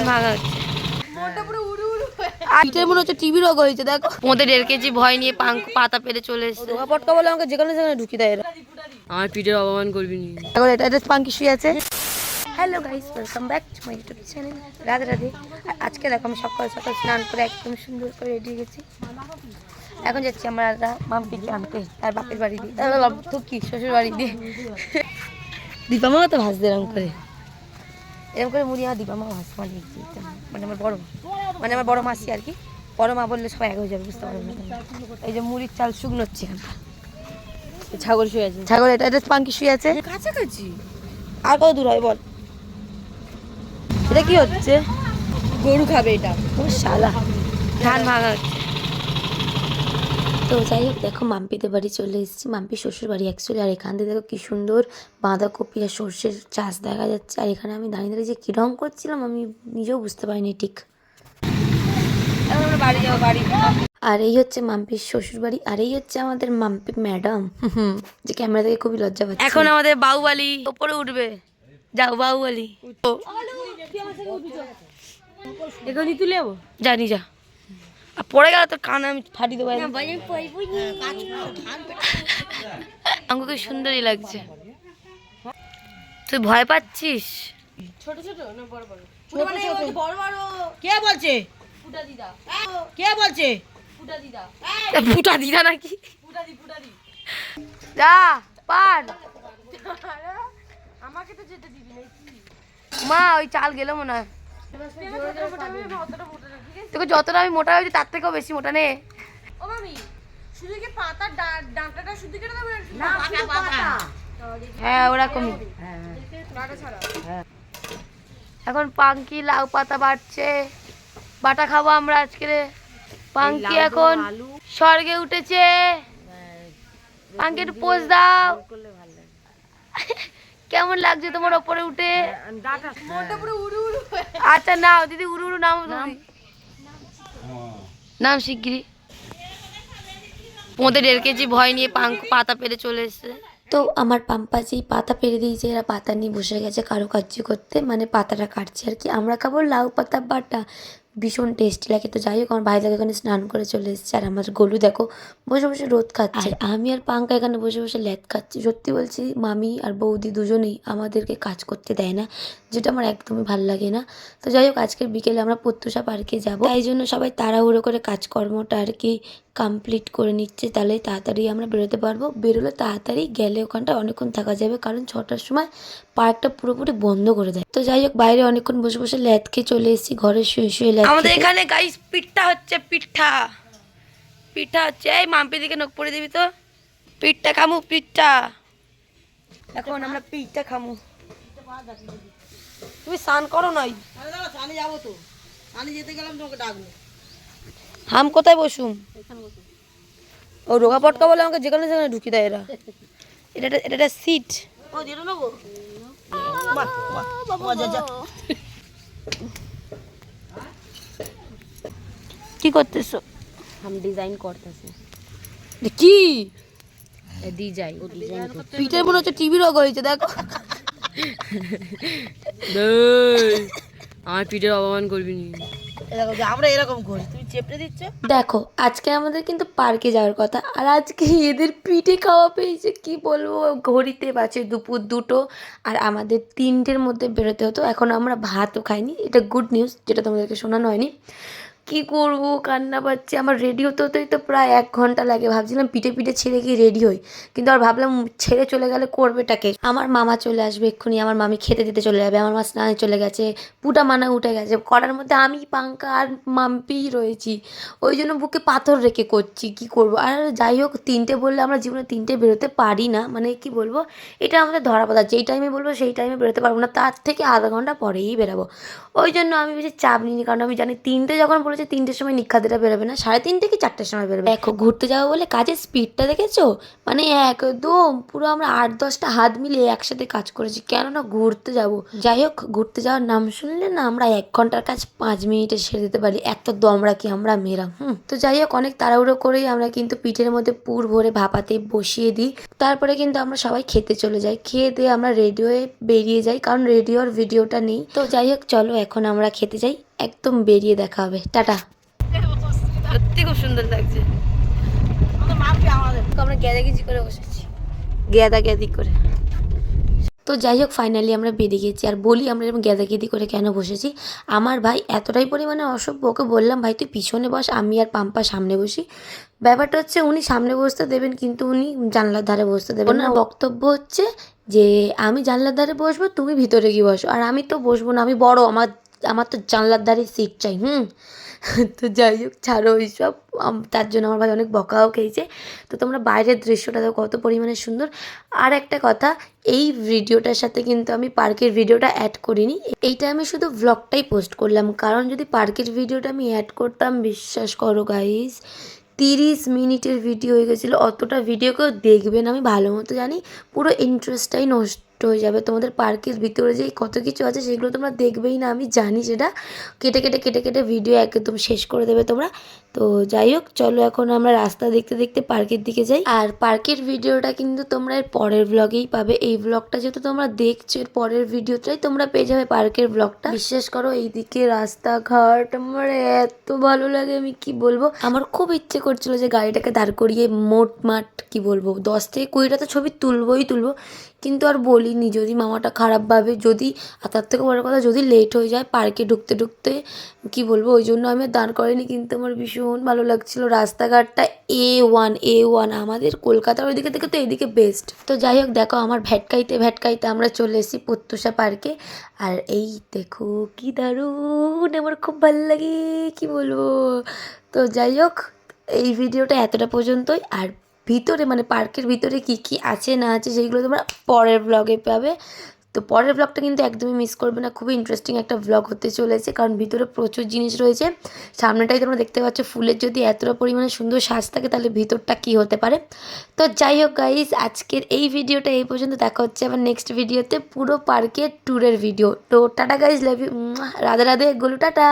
ধান ভাঙা হচ্ছে। পিঠের মনে হচ্ছে টিভি রোগ হয়েছে দেখো। ওদের 1.5 কেজি ভয় নিয়ে পাতা পেরে চলে এসেছে। রোগা পটকা বলে আমাকে যেখানে সেখানে ঢুকি দেয় এরা। আমার পিঠের অপমান করবি নি। এখন এটা পাঙ্কি শুয়ে আছে। Hello guys, welcome back to my YouTube channel. Radhe Radhe. আজকে দেখো আমি সকাল সকাল স্নান করে একদম সুন্দর করে রেডি হয়ে গেছি। এখন যাচ্ছি আমরা মাম্পিকে আনতে তার বাপের বাড়ি দিয়ে, কি শ্বশুর বাড়ি দিয়ে। দীপামাও তো ভাজতে এরকম করে মুড়ি। আমার দীপামা ভাজতে মানে আমার বড় মাসি আর কি। বড় মা বললে সবাই এক হয়ে যাবে, বুঝতে পারবে না। এই যে মুড়ির চাল শুকনো হচ্ছে। ছাগল শুয়ে আছে। ছাগল এটা পাঙ্কি শুয়ে আছে কাছাকাছি। আর কত দূর হয় বল? এটা কি হচ্ছে? গরু খাবে এটা। ও শালা, ধান ভাঙা হচ্ছে। তো যাই হোক, দেখো মাম্পিদের বাড়ি চলে এসেছি, মাম্পির শ্বশুর বাড়ি অ্যাকচুয়ালি। আর এখান থেকে দেখো কি সুন্দর বাঁধাকপি আর সর্ষের চাষ দেখা যাচ্ছে। আর এখানে আমি দাঁড়িয়ে দাঁড়িয়ে যে কী রঙ করছিলাম আমি নিজেও বুঝতে পারিনি ঠিক। বাড়ি যাও বাড়ি। আর এই হচ্ছে মাম্পির শ্বশুর বাড়ি, আর এই হচ্ছে আমাদের মাম্পি ম্যাডাম, যে ক্যামেরা থেকে খুবই লজ্জা পাচ্ছে। এখন আমাদের বাহুবালি উপরে উঠবে। যাও বাহুবালি। এখনই তুলে যাবো। জানি যা, আর পড়ে গেল তো কান আমি ফাটি দেবো। আমাকে সুন্দরই লাগছে। তুই ভয় পাচ্ছিস? ছোট ছোট না বড় বড়? বড় বড়। কে বলছে? ফুটা দিদা। কে বলছে? ফুটা দিদা। ফুটা দিদা নাকি? যা পার। আমাকে তো যেতে দিবি না। মা ওই চাল গেল মনে হয়। তোকে যতটা আমি মোটা হয়েছি তার থেকেও বেশি মোটা নে। ও মামি, শুধু কি পাতার ডাঁটাটা শুধু কেটে দেবে না পাতা? হ্যাঁ ওরকমই। ডাঁটা ছাড়া। এখন পাঙ্কি লাউ পাতা বাটছে, বাটা খাবো আমরা আজকে। পাঙ্কি এখন স্বর্গে উঠেছে। পাঙ্কি একটু পোজ দাও। কেমন লাগছে তোমার ওপরে উঠে? আচ্ছা নাও দিদি, উড়ু উড়ু নাম নাম শিগগিরি। ওদের 1.5 কেজি ভয় নিয়ে পাতা পেরে চলে এসেছে। তো আমার পাম্পাজি পাতা পেরে দিয়েছে, এরা পাতা নিয়ে বসে গেছে কারুকার্য করতে, মানে পাতাটা কাটছে আর কি। আমরা খাবো লাউ পাতা বাটা, ভীষণ টেস্টি লাগে। তো যাই হোক, আমার ভাই দেখো এখানে স্নান করে চলে এসেছে, আর আমার গোলু দেখো বসে বসে রোদ খাচ্ছে। আমি আর পাঙ্কা এখানে বসে বসে ল্যাদ খাচ্ছি। সত্যি বলছি, মামি আর বৌদি দুজনেই আমাদেরকে কাজ করতে দেয় না, যেটা আমার একদমই ভালো লাগে না। তো যাই হোক, আজকের বিকেলে আমরা প্রত্যুষা পার্কে যাবো, তাই জন্য সবাই তাড়াহুড়ো করে কাজকর্মটা আর কি কমপ্লিট করে নিচ্ছে, তাহলে তাড়াতাড়ি আমরা বেরোতে পারবো। বেরোলে তাড়াতাড়ি গেলে ওখানটা অনেকক্ষণ থাকা যাবে, কারণ 6টার সময় পার্কটা পুরোপুরি বন্ধ করে দেয়। তো যাই হোক, বাইরে অনেকক্ষণ বসে বসে ল্যাদ খেয়ে চলে এসেছি, ঘরে শুয়ে শুয়ে ল্যাদ। আমাদের এখানে গাইস পিঠা হচ্ছে, পিঠা হচ্ছে। এই মাম্পি দিকে নখ পড়ে দিবি তো। পিঠটা খামু, পিঠটা। এখন আমরা পিঠটা খামু। তুমি স্নান করো নাই? আমি যাবো তো, আমি যেতে গেলাম তোমাকে ডাকবো। হাম কোথায় বসুম? ও রোগা পটকা বলে আমাকে যেখানে সেখানে ঢুকি দেয় এরা। এটা সিট। ও যেটা নেবো। কি করতেছো? हम डिजाइन করতেছি। কি ডিজাইন পিঠের মনে হচ্ছে টিভি রোগ হয়েছে দেখো। আমার পিঠের অপমান করবি নি। আমরা এরকম করি, তুমি চেপটে দিচ্ছ। দেখো আজকে আমাদের কিন্তু পার্কে যাওয়ার কথা, আর আজকে এদের পিঠে খাওয়া পেয়েছে। কি বলবো, ঘড়িতে বাজে দুপুর 2টো, আর আমাদের 3টের মধ্যে বেরোতে হতো। এখন আমরা ভাতও খাইনি, এটা গুড নিউজ, যেটা তোমাদেরকে শোনানো হয়নি। কি করব, কান্না পাচ্ছে আমার। রেডি হতে হতেই তো প্রায় 1 ঘন্টা লাগে। ভাবছিলাম পিঠে ছেড়ে গিয়ে রেডি হই, কিন্তু আর ভাবলাম ছেড়ে চলে গেলে করবেটাকে। আমার মামা চলে আসবে এক্ষুনি, আমার মামি খেতে দিতে চলে যাবে, আমার মা স্নানে চলে গেছে, পুটা মানা উঠে গেছে। করার মধ্যে আমি পাঙ্কা আর মাম্পিই রয়েছি। ওই জন্য বুকে পাথর রেখে করছি, কি করব। আর যাই হোক, 3টে বললে আমরা জীবনে 3টে বেরোতে পারি না, মানে কি বলবো, এটা আমাদের ধরা বাঁধা। যেই টাইমে বলবো সেই টাইমে বেরোতে পারবো না, তার থেকে আধা ঘন্টা পরেই বেরোবো। ওই জন্য আমি বেশি চাপ নিইনি, কারণ আমি জানি 3টে যখন বলেছে যে 3টের সময় নিখাদেরা বেরোবে না, 3:30 কি 4টের সময় বেরোবে। দেখো ঘুরতে যাবো বলে কাজের স্পিডটা দেখেছো, মানে একদম পুরো আমরা 8-10টা হাত মিলিয়ে একসাথে কাজ করেছি, কেননা ঘুরতে যাব। যাই হোক, ঘুরতে যাওয়ার নাম শুনলে না আমরা 1 ঘন্টার কাজ 5 মিনিটে সেরে দিতে পারি, এত দম রাখি আমরা মেয়েরা। তো যাই হোক, অনেক তাড়াহুড়ো করেই আমরা কিন্তু পিঠের মধ্যে পুর ভরে ভাপাতে বসিয়ে দিই। তারপরে কিন্তু আমরা সবাই খেতে চলে যাই, খেয়ে দিয়ে আমরা রেডি হয়ে বেরিয়ে যাই, কারণ রেডিওর ভিডিওটা নেই। তো যাই হোক, চলো এখন আমরা খেতে যাই, একদম বেরিয়ে দেখা হবে, টাটা। সত্যি খুব সুন্দর লাগছে, আমরা গ্যাদাগিজি করে বসেছি, গ্যাদাগ্যাদি করে। তো যাই হোক, ফাইনালি আমরা বেরিয়ে গেছি। আর বলি আমরা এরকম গ্যাদাগেদি করে কেন বসেছি, আমার ভাই এতটাই পরিমাণে অসভ্য, ওকে বললাম ভাই তুই পিছনে বস, আমি আর পাম্পা সামনে বসি। ব্যাপারটা হচ্ছে উনি সামনে বসতে দেবেন, কিন্তু উনি জানলার ধারে বসতে দেবেন না। বক্তব্য হচ্ছে যে আমি জানলার ধারে বসবো, তুমি ভিতরে গিয়ে বসো। আর আমি তো বসবো না, আমি বড়, আমার তো জানলার ধারে সিট চাই। তো যাই হোক, ছাড়ো ওইসব, তার জন্য আমার ভাই অনেক বকাও খেয়েছে। তো তোমরা বাইরের দৃশ্যটা দেখো কত পরিমাণে সুন্দর। আর একটা কথা, এই ভিডিওটার সাথে কিন্তু আমি পার্কের ভিডিওটা অ্যাড করিনি, এইটা আমি শুধু ভ্লগটাই পোস্ট করলাম। কারণ যদি পার্কের ভিডিওটা আমি অ্যাড করতাম, বিশ্বাস করো গাইস, 30 মিনিটের ভিডিও হয়ে গেছিলো। অতটা ভিডিও কেউ দেখবে না আমি ভালো মতো জানি, পুরো ইন্টারেস্টটাই নষ্ট হয়ে যাবে। তোমাদের পার্কের ভিতরে যে কত কিছু আছে সেগুলো তোমরা দেখবেই না, আমি জানি সেটা। কেটে কেটে কেটে কেটে ভিডিও একদম শেষ করে দেবে তোমরা। তো যাই হোক, চলো এখন আমরা রাস্তা দেখতে দেখতে পার্কের দিকে যাই। আর পার্কের ভিডিওটা কিন্তু তোমরা এর পরের ব্লগেই পাবে। এই ব্লগটা যেহেতু তোমরা দেখছো, এর পরের ভিডিওটাই তোমরা পেয়ে যাবে পার্কের ব্লগটা। বিশ্বাস করো, এইদিকে রাস্তাঘাট আমার এত ভালো লাগে, আমি কি বলবো। আমার খুব ইচ্ছে করছিল যে গাড়িটাকে দাঁড় করিয়ে মোটমাট কি বলবো 10 থেকে 20টা তো ছবি তুলবো, কিন্তু আর বলিনি, যদি মামাটা খারাপ ভাবে, যদি, আর তার থেকে বড় কথা, যদি লেট হয়ে যায় পার্কে ঢুকতে ঢুকতে, কি বলবো, ওই জন্য আমি আর দাঁড় করিনি। কিন্তু আমার ভীষণ ভালো লাগছিল, রাস্তাঘাটটা A1 আমাদের কলকাতার ওইদিকে থেকে তো এদিকে বেস্ট। তো যাই হোক, দেখো আমার ভ্যাটকাইতে আমরা চলে এসেছি প্রত্যুষা পার্কে। আর এই দেখো কি দারুণ, আমার খুব ভালো লাগে, কি বলবো। তো যাই হোক, এই ভিডিওটা এতটা পর্যন্তই। আর ভিতরে মানে পার্কের ভিতরে কি কি আছে না আছে সেগুলো তোমরা পরের ব্লগে পাবে। তো পরের ব্লগটা কিন্তু একদমই মিস করবে না, খুবই ইন্টারেস্টিং একটা ব্লগ হতে চলেছে, কারণ ভিতরে প্রচুর জিনিস রয়েছে। সামনেটাই তোমরা দেখতে পাচ্ছ, ফুলের যদি এতটা পরিমাণে সুন্দর সাজ থাকে তাহলে ভিতরটা কি হতে পারে। তো যাই হোক গাইস, আজকের এই ভিডিওটা এই পর্যন্ত, দেখা হচ্ছে আবার নেক্সট ভিডিওতে পুরো পার্কের ট্যুরের ভিডিও। তো tata guys, love you, Radhe Radhe, Golu, tata.